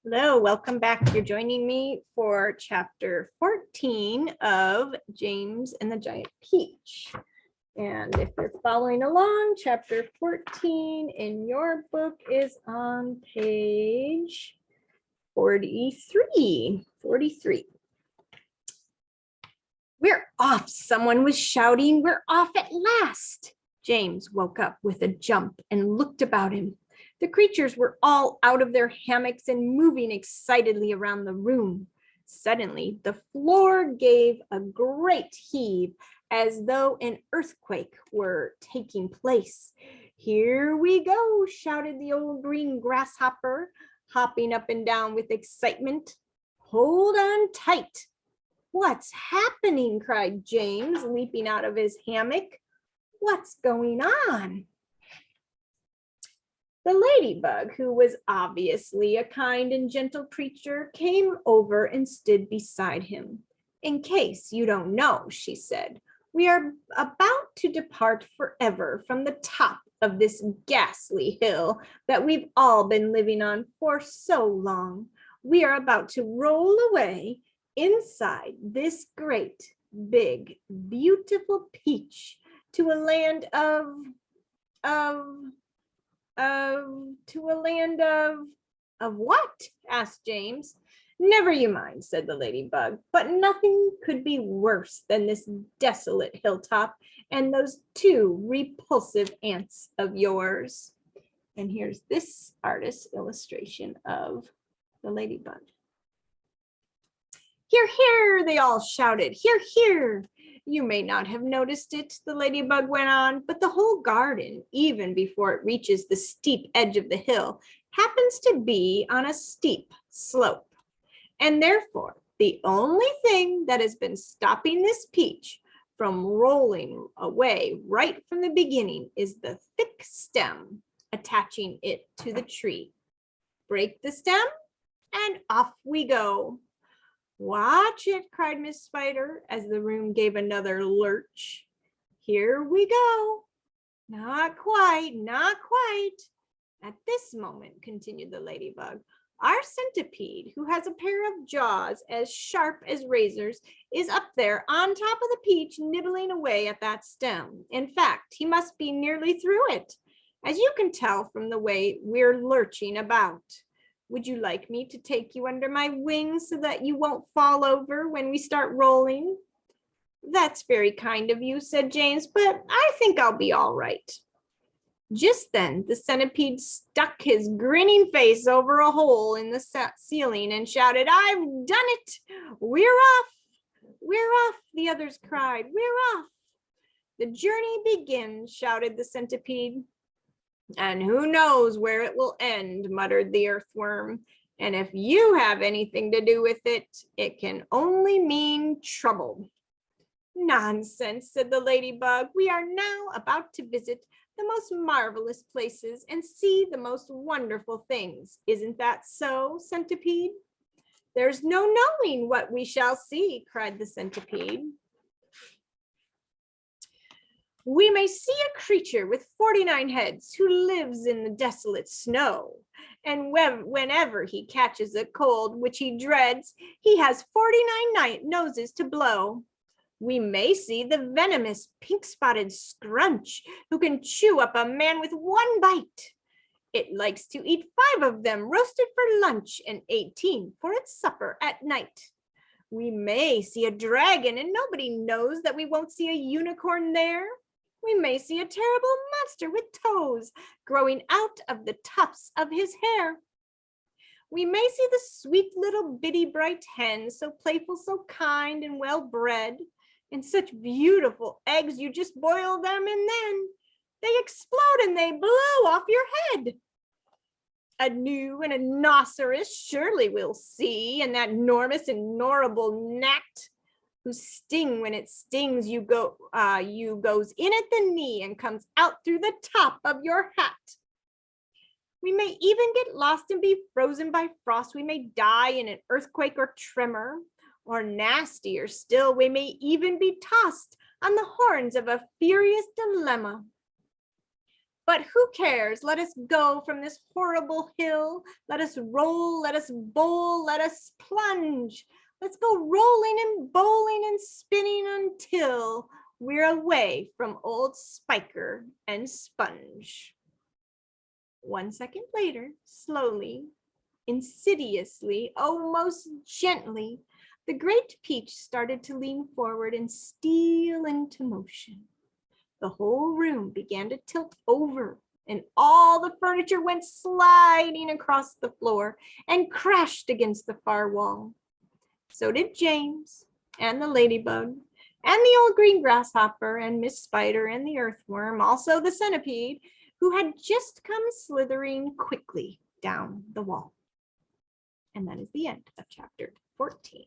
Hello, welcome back. You're joining me for chapter 14 of James and the Giant Peach. And if you're following along, chapter 14 in your book is on page 43. We're off, someone was shouting. We're off at last. James woke up with a jump and looked about him. The creatures were all out of their hammocks and moving excitedly around the room. Suddenly, the floor gave a great heave as though an earthquake were taking place. Here we go, shouted the old green grasshopper, hopping up and down with excitement. Hold on tight. What's happening? Cried James, leaping out of his hammock. What's going on? The ladybug, who was obviously a kind and gentle creature, came over and stood beside him. In case you don't know, she said, we are about to depart forever from the top of this ghastly hill that we've all been living on for so long. We are about to roll away inside this great, big, beautiful peach to a land of what? Asked James. Never you mind, said the ladybug, but nothing could be worse than this desolate hilltop and those two repulsive aunts of yours. And here's this artist's illustration of the ladybug. Hear, hear, they all shouted. Hear, hear. You may not have noticed it, the ladybug went on, but the whole garden, even before it reaches the steep edge of the hill, happens to be on a steep slope. And therefore, the only thing that has been stopping this peach from rolling away right from the beginning is the thick stem attaching it to the tree. Break the stem, and off we go. Watch it, cried Miss Spider as the room gave another lurch. Here we go. Not quite, not quite. At this moment, continued the ladybug, our centipede, who has a pair of jaws as sharp as razors, is up there on top of the peach, nibbling away at that stem. In fact, he must be nearly through it, as you can tell from the way we're lurching about. Would you like me to take you under my wings so that you won't fall over when we start rolling? That's very kind of you, said James, but I think I'll be all right. Just then, the centipede stuck his grinning face over a hole in the ceiling and shouted, I've done it! We're off! We're off, the others cried. We're off! The journey begins, shouted the centipede. And who knows where it will end, muttered the earthworm. And if you have anything to do with it, it can only mean trouble. Nonsense, said the ladybug. We are now about to visit the most marvelous places and see the most wonderful things. Isn't that so, centipede? There's no knowing what we shall see, cried the centipede. We may see a creature with 49 heads who lives in the desolate snow. And whenever he catches a cold, which he dreads, he has 49 noses to blow. We may see the venomous pink-spotted scrunch who can chew up a man with one bite. It likes to eat 5 of them roasted for lunch and 18 for its supper at night. We may see a dragon, and nobody knows that we won't see a unicorn there. We may see a terrible monster with toes growing out of the tufts of his hair. We may see the sweet little bitty bright hen, so playful, so kind and well-bred, and such beautiful eggs, you just boil them and then they explode and they blow off your head. A new and a rhinoceros surely we'll see, and that enormous and horrible gnat whose sting, when it stings, you goes in at the knee and comes out through the top of your hat. We may even get lost and be frozen by frost. We may die in an earthquake or tremor, or nastier still, we may even be tossed on the horns of a furious dilemma. But who cares? Let us go from this horrible hill. Let us roll, let us bowl, let us plunge. Let's go rolling and bowling and spinning until we're away from old Spiker and Sponge. 1 second later, slowly, insidiously, oh, most gently, the great Peach started to lean forward and steal into motion. The whole room began to tilt over, and all the furniture went sliding across the floor and crashed against the far wall. So did James, and the ladybug, and the old green grasshopper, and Miss Spider, and the earthworm, also the centipede, who had just come slithering quickly down the wall. And that is the end of chapter 14.